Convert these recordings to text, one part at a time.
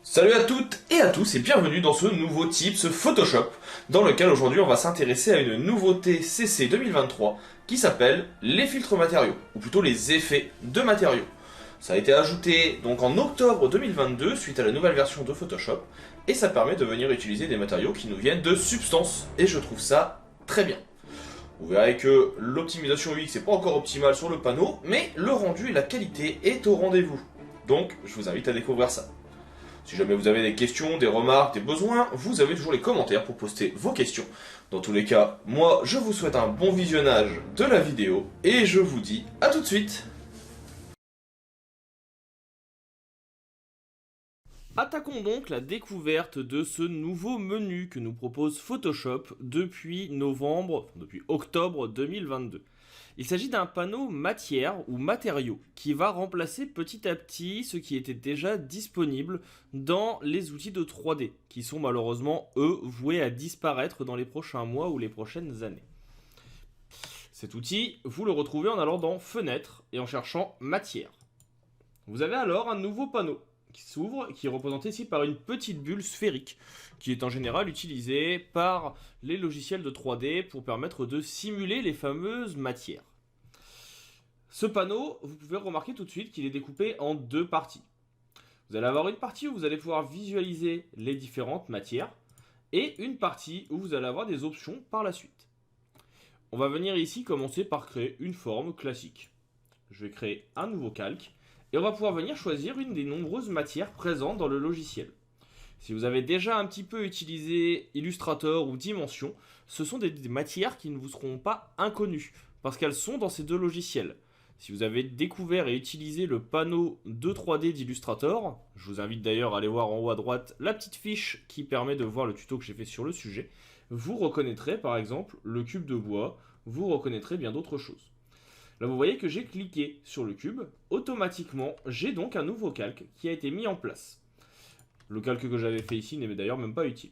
Salut à toutes et à tous et bienvenue dans ce nouveau Tips Photoshop dans lequel aujourd'hui on va s'intéresser à une nouveauté CC 2023 qui s'appelle les filtres matériaux ou plutôt les effets de matériaux. Ça a été ajouté donc en octobre 2022 suite à la nouvelle version de Photoshop et ça permet de venir utiliser des matériaux qui nous viennent de Substance et je trouve ça très bien. Vous verrez que l'optimisation UX n'est pas encore optimale sur le panneau mais le rendu et la qualité est au rendez-vous. Donc je vous invite à découvrir ça. Si jamais vous avez des questions, des remarques, des besoins, vous avez toujours les commentaires pour poster vos questions. Dans tous les cas, moi je vous souhaite un bon visionnage de la vidéo et je vous dis à tout de suite. Attaquons donc la découverte de ce nouveau menu que nous propose Photoshop depuis octobre 2022. Il s'agit d'un panneau matière ou matériaux qui va remplacer petit à petit ce qui était déjà disponible dans les outils de 3D, qui sont malheureusement, eux, voués à disparaître dans les prochains mois ou les prochaines années. Cet outil, vous le retrouvez en allant dans Fenêtre et en cherchant Matière. Vous avez alors un nouveau panneau qui s'ouvre, qui est représenté ici par une petite bulle sphérique, qui est en général utilisée par les logiciels de 3D pour permettre de simuler les fameuses matières. Ce panneau, vous pouvez remarquer tout de suite qu'il est découpé en deux parties. Vous allez avoir une partie où vous allez pouvoir visualiser les différentes matières, et une partie où vous allez avoir des options par la suite. On va venir ici commencer par créer une forme classique. Je vais créer un nouveau calque, et on va pouvoir venir choisir une des nombreuses matières présentes dans le logiciel. Si vous avez déjà un petit peu utilisé Illustrator ou Dimension, ce sont des matières qui ne vous seront pas inconnues, parce qu'elles sont dans ces deux logiciels. Si vous avez découvert et utilisé le panneau de 3D d'Illustrator, je vous invite d'ailleurs à aller voir en haut à droite la petite fiche qui permet de voir le tuto que j'ai fait sur le sujet, vous reconnaîtrez par exemple le cube de bois, vous reconnaîtrez bien d'autres choses. Là, vous voyez que j'ai cliqué sur le cube. Automatiquement, j'ai donc un nouveau calque qui a été mis en place. Le calque que j'avais fait ici n'est d'ailleurs même pas utile.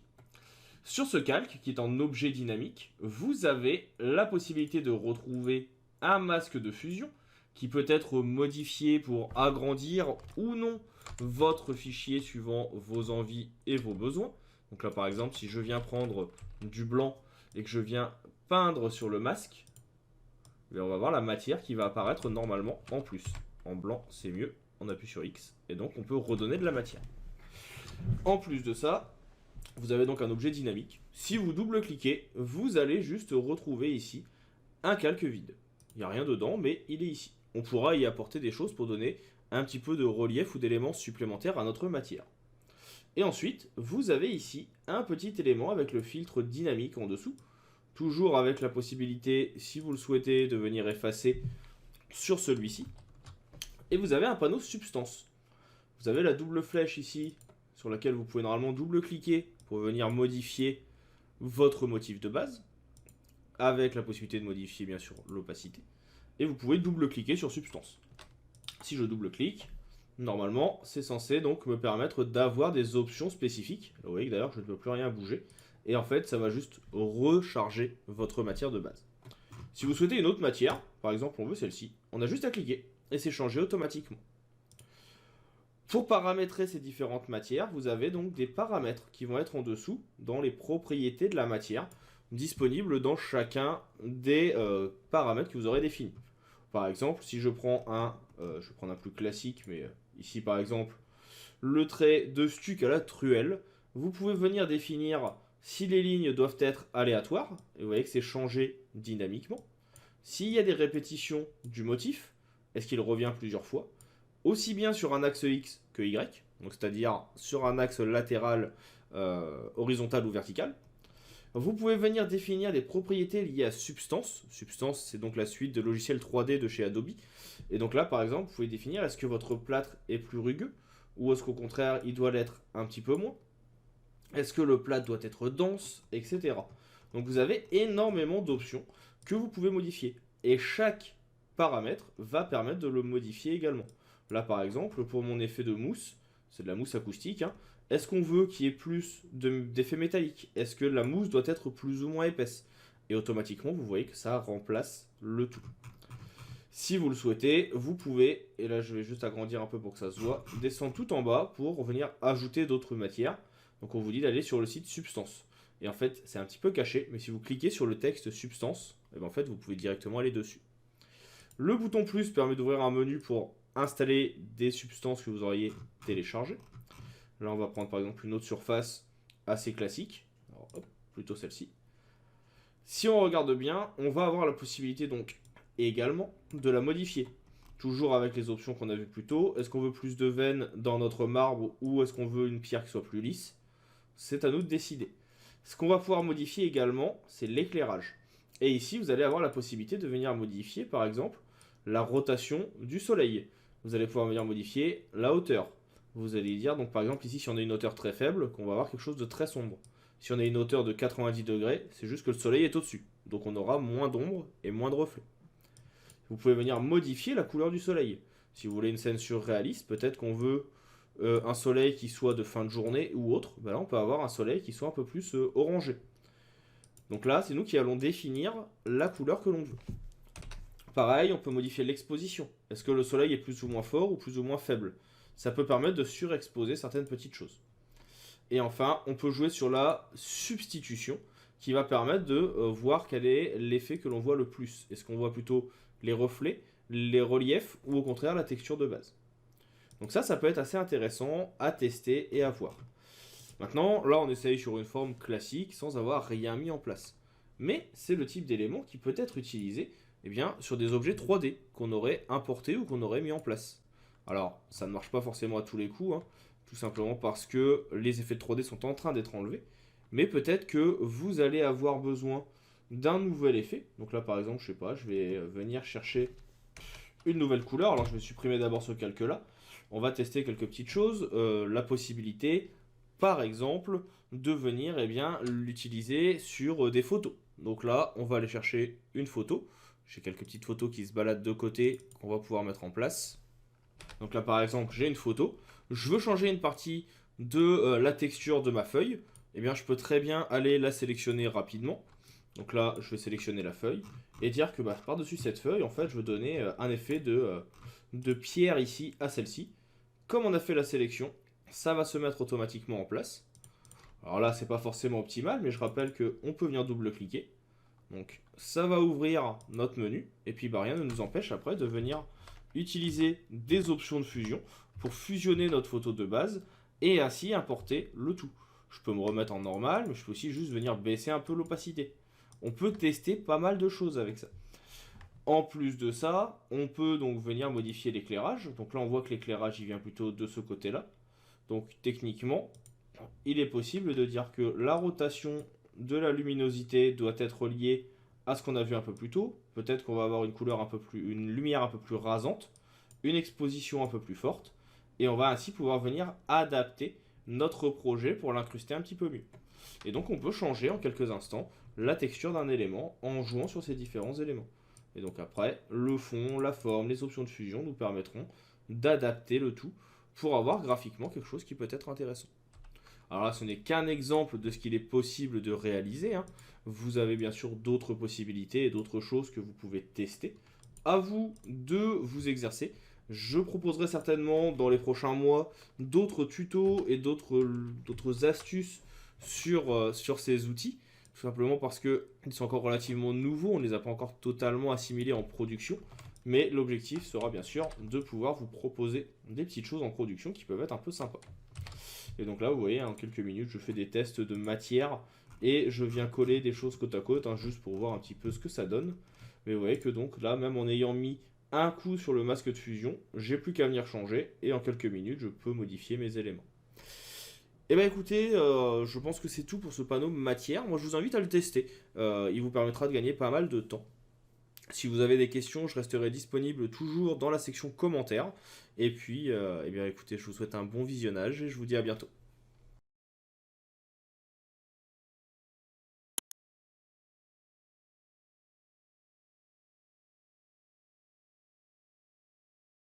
Sur ce calque, qui est en objet dynamique, vous avez la possibilité de retrouver un masque de fusion qui peut être modifié pour agrandir ou non votre fichier suivant vos envies et vos besoins. Donc là, par exemple, si je viens prendre du blanc et que je viens peindre sur le masque, on va voir la matière qui va apparaître normalement en plus. En blanc, c'est mieux. On appuie sur X et donc on peut redonner de la matière. En plus de ça, vous avez donc un objet dynamique. Si vous double-cliquez, vous allez juste retrouver ici un calque vide. Il n'y a rien dedans, mais il est ici. On pourra y apporter des choses pour donner un petit peu de relief ou d'éléments supplémentaires à notre matière. Et ensuite, vous avez ici un petit élément avec le filtre dynamique en dessous. Toujours avec la possibilité, si vous le souhaitez, de venir effacer sur celui-ci. Et vous avez un panneau substance. Vous avez la double flèche ici, sur laquelle vous pouvez normalement double-cliquer pour venir modifier votre motif de base, avec la possibilité de modifier bien sûr l'opacité. Et vous pouvez double-cliquer sur substance. Si je double-clique, normalement c'est censé donc me permettre d'avoir des options spécifiques. Là, vous voyez que d'ailleurs je ne peux plus rien bouger. Et en fait, ça va juste recharger votre matière de base. Si vous souhaitez une autre matière, par exemple on veut celle-ci, on a juste à cliquer et c'est changé automatiquement. Pour paramétrer ces différentes matières, vous avez donc des paramètres qui vont être en dessous dans les propriétés de la matière, disponibles dans chacun des paramètres que vous aurez définis. Par exemple, si je prends je vais prendre un plus classique, mais ici par exemple, le trait de stuc à la truelle, vous pouvez venir définir si les lignes doivent être aléatoires, et vous voyez que c'est changé dynamiquement. S'il y a des répétitions du motif, est-ce qu'il revient plusieurs fois, aussi bien sur un axe X que Y, donc c'est-à-dire sur un axe latéral, horizontal ou vertical. Vous pouvez venir définir des propriétés liées à Substance. Substance, c'est donc la suite de logiciels 3D de chez Adobe. Et donc là, par exemple, vous pouvez définir est-ce que votre plâtre est plus rugueux, ou est-ce qu'au contraire, il doit l'être un petit peu moins. Est-ce que le plâtre doit être dense, etc. Donc vous avez énormément d'options que vous pouvez modifier. Et chaque paramètre va permettre de le modifier également. Là par exemple, pour mon effet de mousse, c'est de la mousse acoustique, hein, est-ce qu'on veut qu'il y ait plus d'effet métallique? Est-ce que la mousse doit être plus ou moins épaisse? Et automatiquement, vous voyez que ça remplace le tout. Si vous le souhaitez, vous pouvez, et là je vais juste agrandir un peu pour que ça se voit, descendre tout en bas pour venir ajouter d'autres matières. Donc on vous dit d'aller sur le site Substance. Et en fait, c'est un petit peu caché, mais si vous cliquez sur le texte Substance, et ben en fait, vous pouvez directement aller dessus. Le bouton plus permet d'ouvrir un menu pour installer des substances que vous auriez téléchargées. Là, on va prendre par exemple une autre surface assez classique. Alors, hop, plutôt celle-ci. Si on regarde bien, on va avoir la possibilité donc également de la modifier. Toujours avec les options qu'on a vues plus tôt. Est-ce qu'on veut plus de veines dans notre marbre ou est-ce qu'on veut une pierre qui soit plus lisse? C'est à nous de décider. Ce qu'on va pouvoir modifier également, c'est l'éclairage. Et ici, vous allez avoir la possibilité de venir modifier, par exemple, la rotation du soleil. Vous allez pouvoir venir modifier la hauteur. Vous allez dire, donc par exemple, ici, si on a une hauteur très faible, qu'on va avoir quelque chose de très sombre. Si on a une hauteur de 90 degrés, c'est juste que le soleil est au-dessus. Donc on aura moins d'ombre et moins de reflets. Vous pouvez venir modifier la couleur du soleil. Si vous voulez une scène surréaliste, peut-être qu'on veut un soleil qui soit de fin de journée ou autre. Ben là, on peut avoir un soleil qui soit un peu plus orangé. Donc là, c'est nous qui allons définir la couleur que l'on veut. Pareil, on peut modifier l'exposition. Est-ce que le soleil est plus ou moins fort ou plus ou moins faible? Ça peut permettre de surexposer certaines petites choses. Et enfin, on peut jouer sur la substitution qui va permettre de voir quel est l'effet que l'on voit le plus. Est-ce qu'on voit plutôt les reflets, les reliefs ou au contraire la texture de base? Donc ça peut être assez intéressant à tester et à voir. Maintenant, là on essaye sur une forme classique sans avoir rien mis en place. Mais c'est le type d'élément qui peut être utilisé sur des objets 3D qu'on aurait importés ou qu'on aurait mis en place. Alors, ça ne marche pas forcément à tous les coups, tout simplement parce que les effets de 3D sont en train d'être enlevés. Mais peut-être que vous allez avoir besoin d'un nouvel effet. Donc là, par exemple, je sais pas, je vais venir chercher une nouvelle couleur. Alors, je vais supprimer d'abord ce calque-là. On va tester quelques petites choses. La possibilité, par exemple, de venir l'utiliser sur des photos. Donc là, on va aller chercher une photo. J'ai quelques petites photos qui se baladent de côté qu'on va pouvoir mettre en place. Donc là, par exemple, j'ai une photo. Je veux changer une partie de la texture de ma feuille. Je peux très bien aller la sélectionner rapidement. Donc là, je vais sélectionner la feuille et dire que par-dessus cette feuille, en fait, je veux donner un effet de pierre ici à celle-ci. Comme on a fait la sélection, ça va se mettre automatiquement en place. Alors là, c'est pas forcément optimal, mais je rappelle qu'on peut venir double-cliquer. Donc ça va ouvrir notre menu, et puis rien ne nous empêche après de venir utiliser des options de fusion pour fusionner notre photo de base et ainsi importer le tout. Je peux me remettre en normal, mais je peux aussi juste venir baisser un peu l'opacité. On peut tester pas mal de choses avec ça. En plus de ça, on peut donc venir modifier l'éclairage. Donc là, on voit que l'éclairage il vient plutôt de ce côté-là. Donc techniquement, il est possible de dire que la rotation de la luminosité doit être liée à ce qu'on a vu un peu plus tôt. Peut-être qu'on va avoir une lumière un peu plus rasante, une exposition un peu plus forte, et on va ainsi pouvoir venir adapter notre projet pour l'incruster un petit peu mieux. Et donc on peut changer en quelques instants la texture d'un élément en jouant sur ces différents éléments. Et donc après, le fond, la forme, les options de fusion nous permettront d'adapter le tout pour avoir graphiquement quelque chose qui peut être intéressant. Alors là, ce n'est qu'un exemple de ce qu'il est possible de réaliser. Vous avez bien sûr d'autres possibilités et d'autres choses que vous pouvez tester. À vous de vous exercer. Je proposerai certainement dans les prochains mois d'autres tutos et d'autres astuces sur ces outils. Tout simplement parce qu'ils sont encore relativement nouveaux, on ne les a pas encore totalement assimilés en production. Mais l'objectif sera bien sûr de pouvoir vous proposer des petites choses en production qui peuvent être un peu sympas. Et donc là, vous voyez, en quelques minutes, je fais des tests de matière et je viens coller des choses côte à côte, juste pour voir un petit peu ce que ça donne. Mais vous voyez que donc là, même en ayant mis un coup sur le masque de fusion, j'ai plus qu'à venir changer et en quelques minutes, je peux modifier mes éléments. Et écoutez, je pense que c'est tout pour ce panneau matière. Moi, je vous invite à le tester. Il vous permettra de gagner pas mal de temps. Si vous avez des questions, je resterai disponible toujours dans la section commentaires. Et puis, écoutez, je vous souhaite un bon visionnage et je vous dis à bientôt.